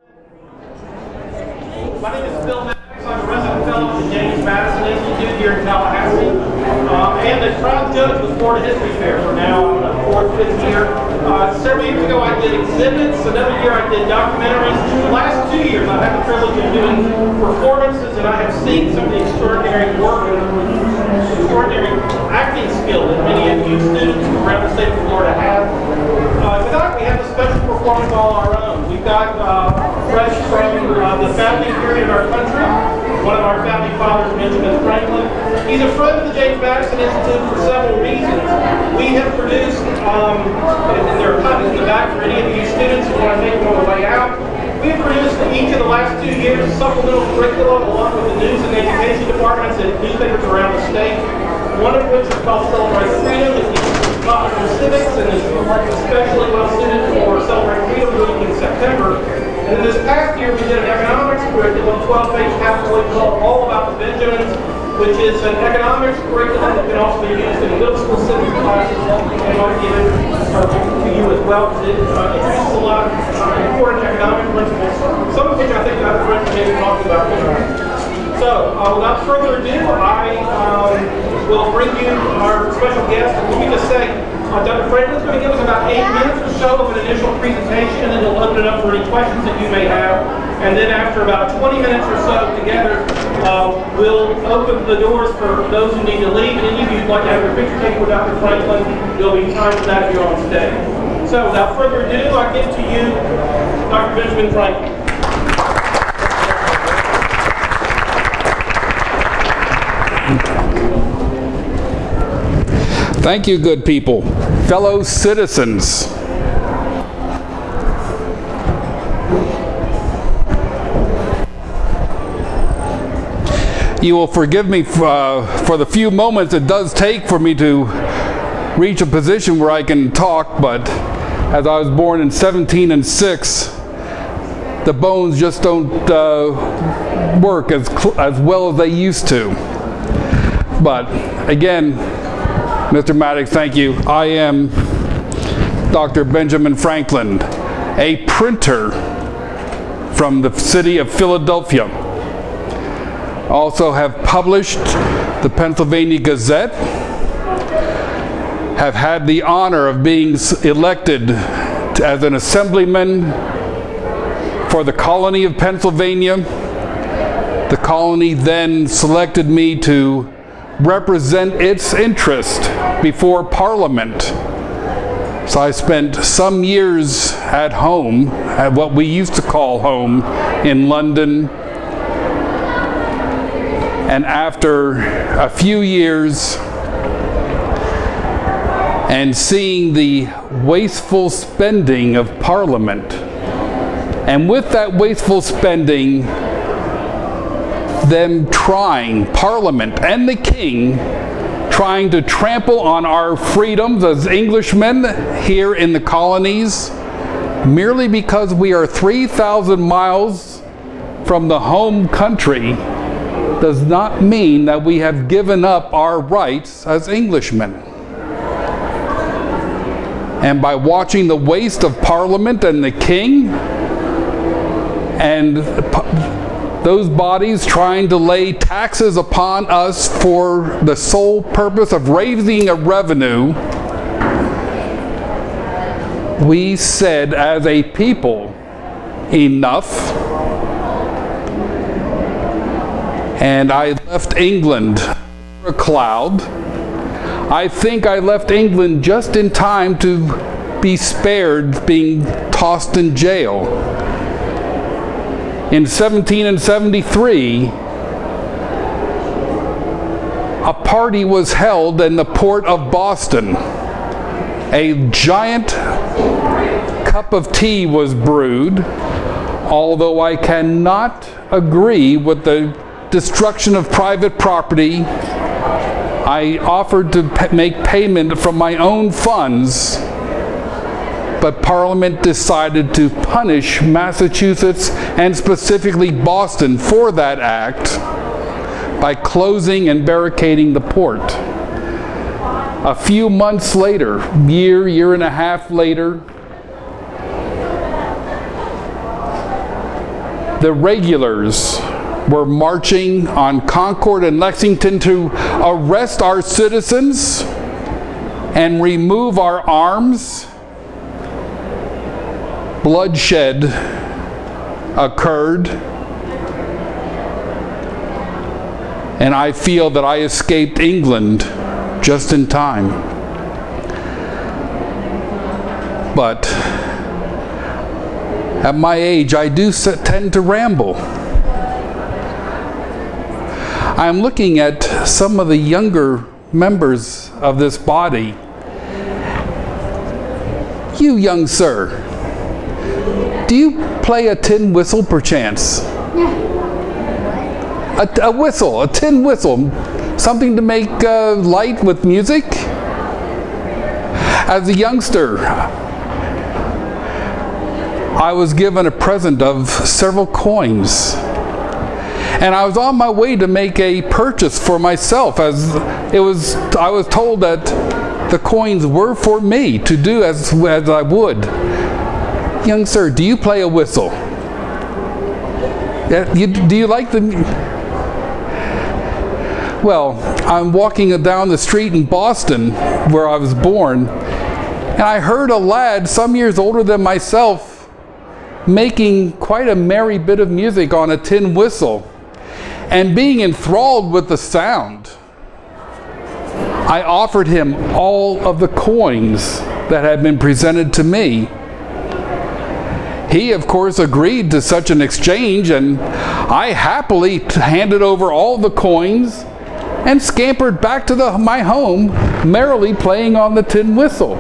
My name is Phil Maddox. I'm a resident fellow at the James Madison Institute here in Tallahassee, and a proud judge of the Florida History Fair for now fourth, fifth year. Several years ago I did exhibits, another year I did documentaries. The last 2 years I've had the privilege of doing performances, and I have seen some of the extraordinary work and extraordinary acting skill that many of you students around the state of Florida have. Tonight we have a special performance all our own. We've got fresh from the founding period of our country, one of our founding fathers, Benjamin Franklin. He's a friend of the James Madison Institute for several reasons. We have produced, and there are copies in the back for any of you students who want to take them on the way out. We have produced each of the last 2 years supplemental curriculum along with the news and education departments at newspapers around the state. One of which is called Celebrate Freedom. It teaches popular civics and is especially well suited for Celebrate Freedom Week in September. And in this past year, we did an economics curriculum, 12-page tabloid called All About the Benjamins, which is an economics curriculum that can also be used in middle school civics classes and might be of interest to you as well, because it introduces a lot of important economic principles, some of which I think Dr. French may be talking about tonight. So, without further ado, I will bring you our special guest. Let me just say, Dr. Franklin's going to give us about 8 minutes or so of an initial presentation, and he'll open it up for any questions that you may have. And then after about 20 minutes or so together, we'll open the doors for those who need to leave. And any of you who'd like to have your picture taken with Dr. Franklin, there'll be time for that if you're on stage. So, without further ado, I give to you Dr. Benjamin Franklin. Thank you, good people, fellow citizens. You will forgive me for the few moments it does take for me to reach a position where I can talk, but as I was born in 1706, the bones just don't work as well as they used to. But again, Mr. Maddox, thank you. I am Dr. Benjamin Franklin, a printer from the city of Philadelphia. Also have published the Pennsylvania Gazette, have had the honor of being elected as an assemblyman for the colony of Pennsylvania. The colony then selected me to represent its interest before Parliament. So I spent some years at home, at what we used to call home, in London. And after a few years and seeing the wasteful spending of Parliament, and with that wasteful spending, them trying, Parliament and the King, trying to trample on our freedoms as Englishmen here in the colonies, merely because we are 3,000 miles from the home country, does not mean that we have given up our rights as Englishmen. And by watching the waste of Parliament and the King, and those bodies trying to lay taxes upon us for the sole purpose of raising a revenue, we said as a people, enough. And I left England for a cloud. I think I left England just in time to be spared being tossed in jail. In 1773, a party was held in the port of Boston. A giant cup of tea was brewed, although I cannot agree with the destruction of private property. I offered to make payment from my own funds, but Parliament decided to punish Massachusetts and specifically Boston for that act by closing and barricading the port. A few months later, year and a half later, the regulars were marching on Concord and Lexington to arrest our citizens and remove our arms, bloodshed occurred, and I feel that I escaped England just in time. But at my age, I do tend to ramble. I'm looking at some of the younger members of this body. You young sir, do you play a tin whistle perchance? Yeah. A whistle, a tin whistle, something to make light with music? As a youngster, I was given a present of several coins. And I was on my way to make a purchase for myself, as I was told that the coins were for me to do as I would. Young sir, do you play a whistle? Do you like the... Well, I'm walking down the street in Boston, where I was born, and I heard a lad some years older than myself making quite a merry bit of music on a tin whistle. And being enthralled with the sound, I offered him all of the coins that had been presented to me. He, of course, agreed to such an exchange, and I happily handed over all the coins and scampered back to my home, merrily playing on the tin whistle.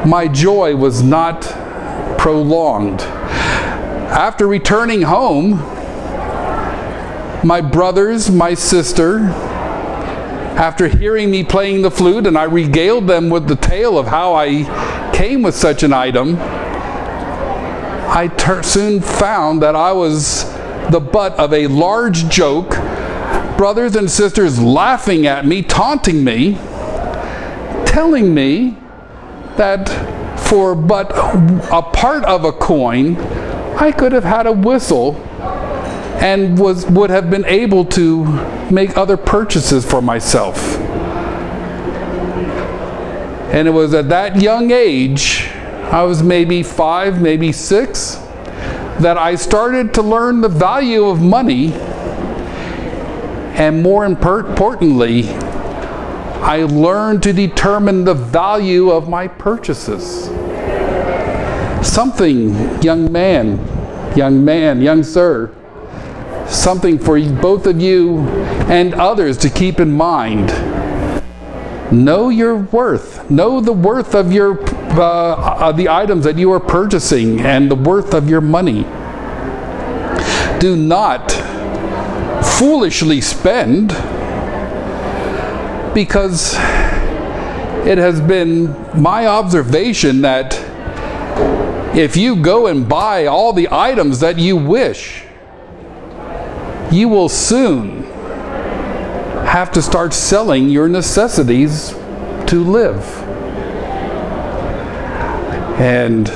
My joy was not prolonged. After returning home, my brothers, my sister, after hearing me playing the flute, and I regaled them with the tale of how I came with such an item, I soon found that I was the butt of a large joke, brothers and sisters laughing at me, taunting me, telling me that for but a part of a coin, I could have had a whistle and would have been able to make other purchases for myself. And it was at that young age, I was maybe 5, maybe 6, that I started to learn the value of money, and more importantly, I learned to determine the value of my purchases. Something, young sir, something for both of you and others to keep in mind. Know your worth. Know the worth of your the items that you are purchasing and the worth of your money. Do not foolishly spend, because it has been my observation that if you go and buy all the items that you wish, you will soon have to start selling your necessities to live. And,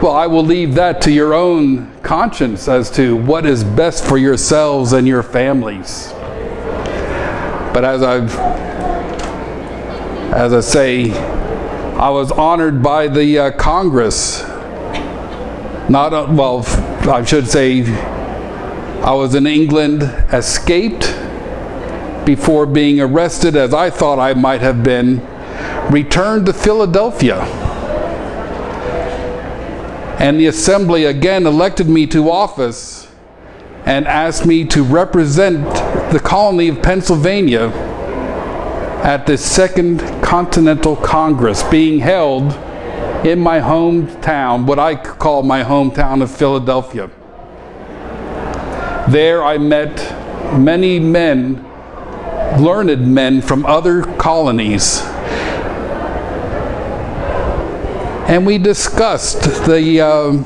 well, I will leave that to your own conscience as to what is best for yourselves and your families. But as I say, I was honored by the Congress. I should say, I was in England, escaped before being arrested, as I thought I might have been, returned to Philadelphia. And the Assembly again elected me to office and asked me to represent the colony of Pennsylvania at the Second Continental Congress being held in my hometown, what I call my hometown of Philadelphia. There I met many men, learned men from other colonies, and we discussed the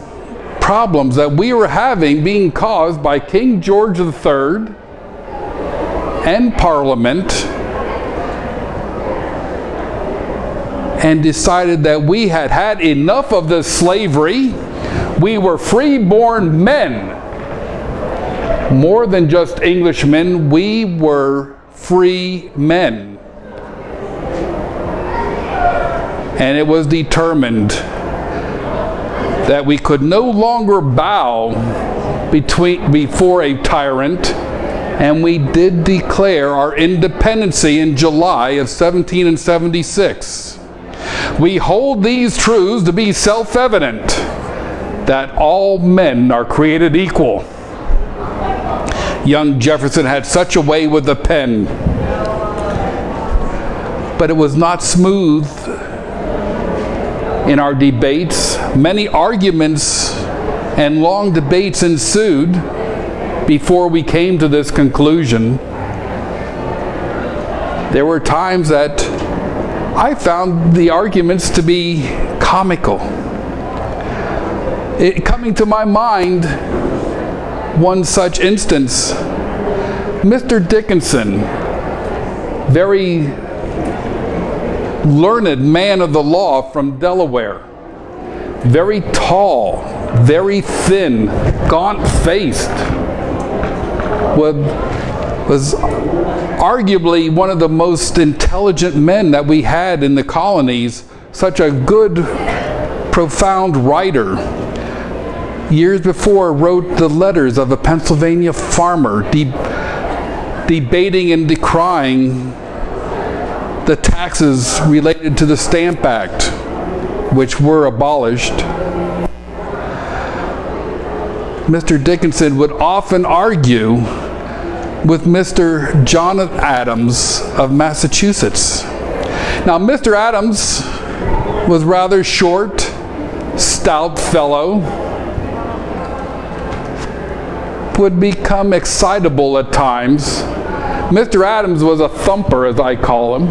problems that we were having being caused by King George III and Parliament and decided that we had had enough of this slavery. We were free-born men. More than just Englishmen, we were free men. And it was determined that we could no longer bow before a tyrant, and we did declare our independency in July of 1776. We hold these truths to be self-evident, that all men are created equal. Young Jefferson had such a way with the pen, but it was not smooth in our debates. Many arguments and long debates ensued before we came to this conclusion. There were times that I found the arguments to be comical. Coming to my mind, one such instance, Mr. Dickinson, very learned man of the law from Delaware, very tall, very thin, gaunt-faced, was arguably one of the most intelligent men that we had in the colonies, such a good, profound writer. Years before, wrote the letters of a Pennsylvania farmer debating and decrying the taxes related to the Stamp Act, which were abolished. Mr. Dickinson would often argue with Mr. John Adams of Massachusetts. Now, Mr. Adams was rather short, stout fellow, would become excitable at times. Mr. Adams was a thumper, as I call him,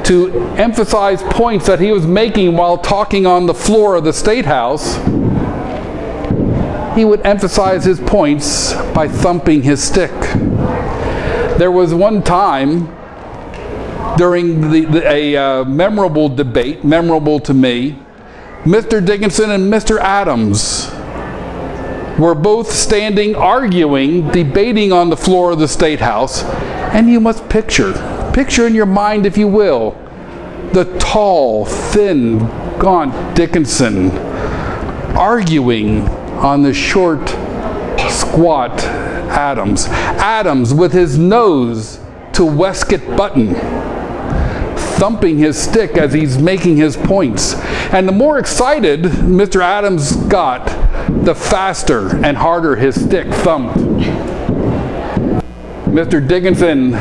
to emphasize points that he was making while talking on the floor of the State House. He would emphasize his points by thumping his stick. There was one time during a memorable debate, memorable to me, Mr. Dickinson and Mr. Adams were both standing, arguing, debating on the floor of the State House, and you must picture in your mind, if you will, the tall, thin, gaunt Dickinson arguing on the short, squat Adams. Adams with his nose to waistcoat button, thumping his stick as he's making his points. And the more excited Mr. Adams got, the faster and harder his stick thumped. Mr. Dickinson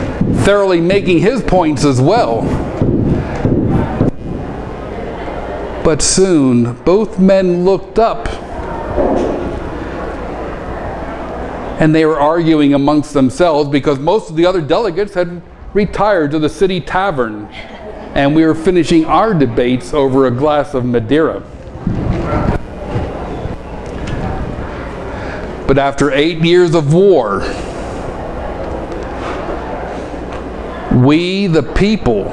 thoroughly making his points as well. But soon, both men looked up, and they were arguing amongst themselves because most of the other delegates had retired to the city tavern, and we were finishing our debates over a glass of Madeira. But after 8 years of war, we, the people,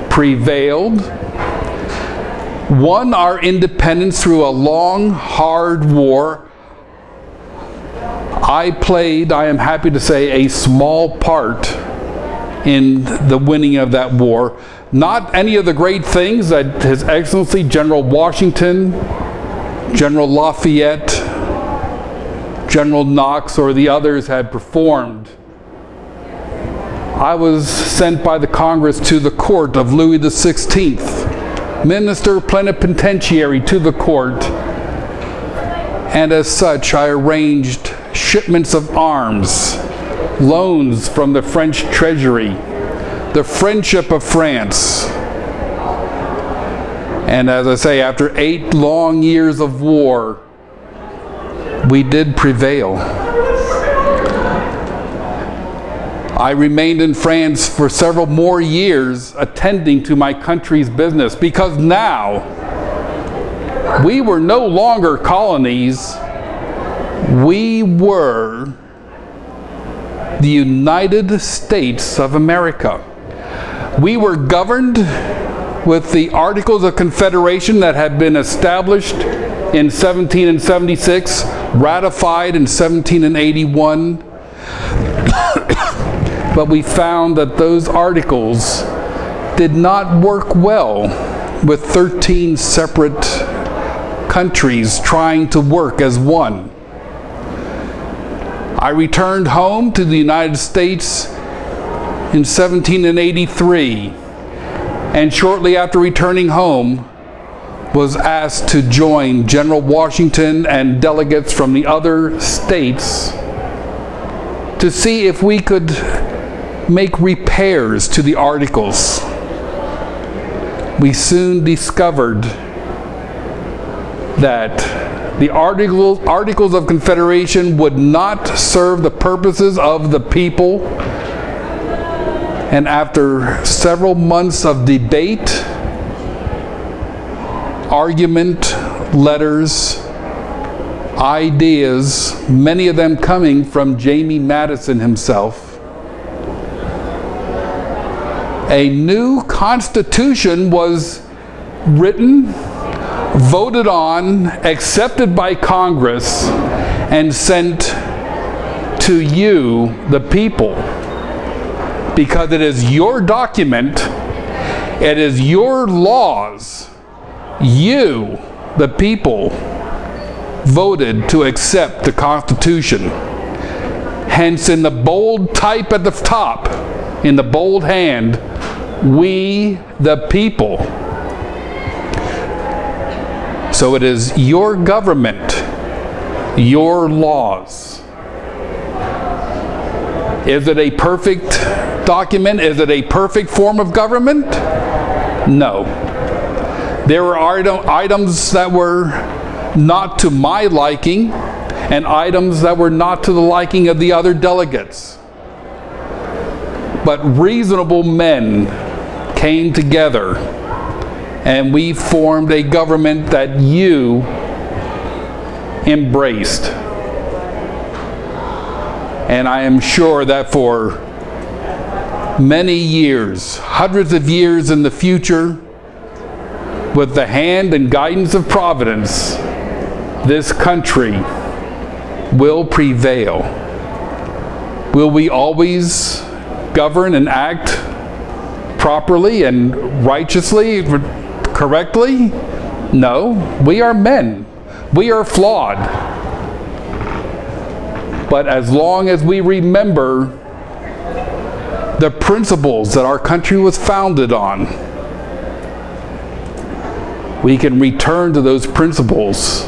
prevailed, won our independence through a long, hard war. I played, I am happy to say, a small part in the winning of that war. Not any of the great things that His Excellency General Washington, General Lafayette, General Knox, or the others had performed. I was sent by the Congress to the court of Louis XVI, Minister Plenipotentiary to the court, and as such I arranged shipments of arms, loans from the French Treasury, the friendship of France. And as I say, after 8 long years of war, we did prevail. I remained in France for several more years attending to my country's business, because now we were no longer colonies. We were the United States of America. We were governed with the Articles of Confederation that had been established in 1776, ratified in 1781. But we found that those articles did not work well with 13 separate countries trying to work as one. I returned home to the United States in 1783, and shortly after returning home was asked to join General Washington and delegates from the other states to see if we could make repairs to the articles. We soon discovered that the Articles of Confederation would not serve the purposes of the people. And after several months of debate, argument, letters, ideas, many of them coming from Jamie Madison himself, a new constitution was written, voted on, accepted by Congress, and sent to you, the people. Because it is your document, it is your laws. You, the people, voted to accept the Constitution. Hence, in the bold type at the top, in the bold hand, we, the people. So it is your government, your laws. Is it a perfect document? Is it a perfect form of government? No. There were items that were not to my liking, and items that were not to the liking of the other delegates. But reasonable men came together, and we formed a government that you embraced. And I am sure that for many years, hundreds of years in the future, with the hand and guidance of Providence, this country will prevail. Will we always govern and act properly and righteously, correctly? No, we are men. We are flawed. But as long as we remember the principles that our country was founded on, we can return to those principles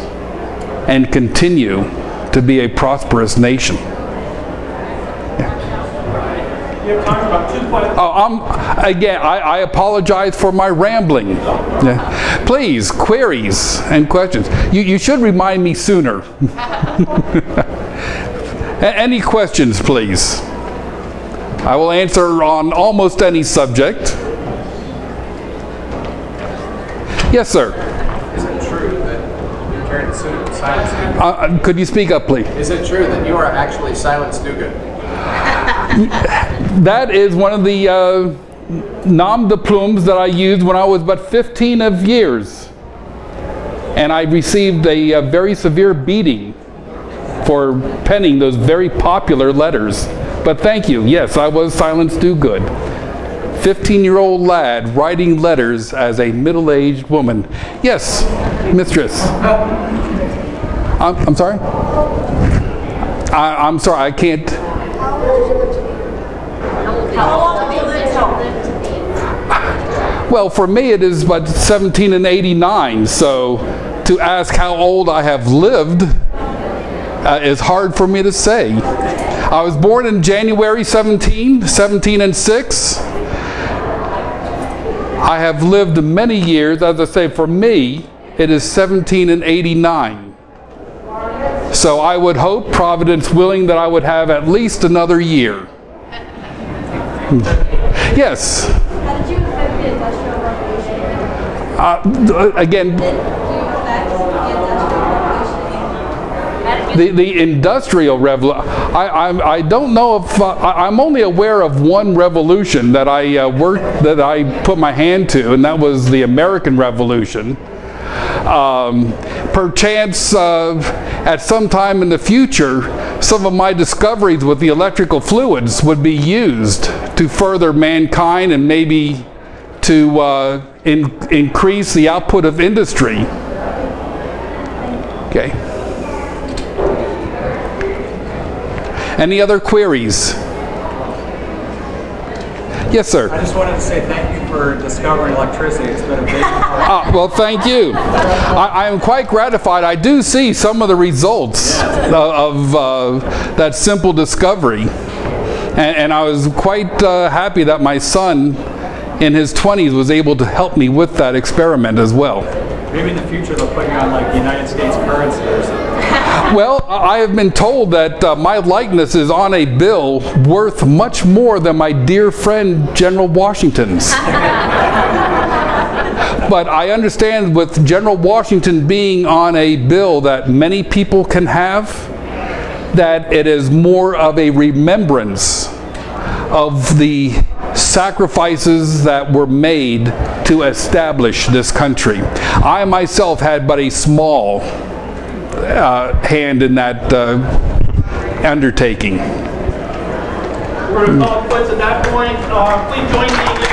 and continue to be a prosperous nation. You have time for about 2 questions. Again, I apologize for my rambling. Yeah. Please, queries and questions. You should remind me sooner. Any questions, please? I will answer on almost any subject. Yes, sir. Is it true that you're carrying silence? Could you speak up, please? Is it true that you are actually Silence Dugan? That is one of the nom de plumes that I used when I was but 15 of years. And I received a very severe beating for penning those very popular letters. But thank you. Yes, I was Silence Do Good. 15-year-old lad writing letters as a middle-aged woman. Yes, mistress. I'm sorry? I'm sorry, I can't. Well, for me it is but 17 and 89, so to ask how old I have lived is hard for me to say. I was born in January 17 and 6. I have lived many years. As I say, for me, it is 17 and 89. So I would hope, Providence willing, that I would have at least another year. Yes? How did you affect the Industrial Revolution? Again, Did you affect the Industrial Revolution? The industrial revolution, I don't know if, I'm only aware of one revolution that I put my hand to, and that was the American Revolution. Perchance, at some time in the future, some of my discoveries with the electrical fluids would be used to further mankind and maybe to increase the output of industry. Okay. Any other queries? Yes, sir. I just wanted to say thank you for discovering electricity. It's been a big part. Well, thank you. I am quite gratified. I do see some of the results of that simple discovery. And I was quite happy that my son in his 20s was able to help me with that experiment as well. Maybe in the future they'll put you on like United States currency or something. Well, I have been told that my likeness is on a bill worth much more than my dear friend General Washington's. But I understand with General Washington being on a bill that many people can have, that it is more of a remembrance of the sacrifices that were made to establish this country. I myself had but a small hand in that undertaking. We're going to call it quits at that point. Please join me in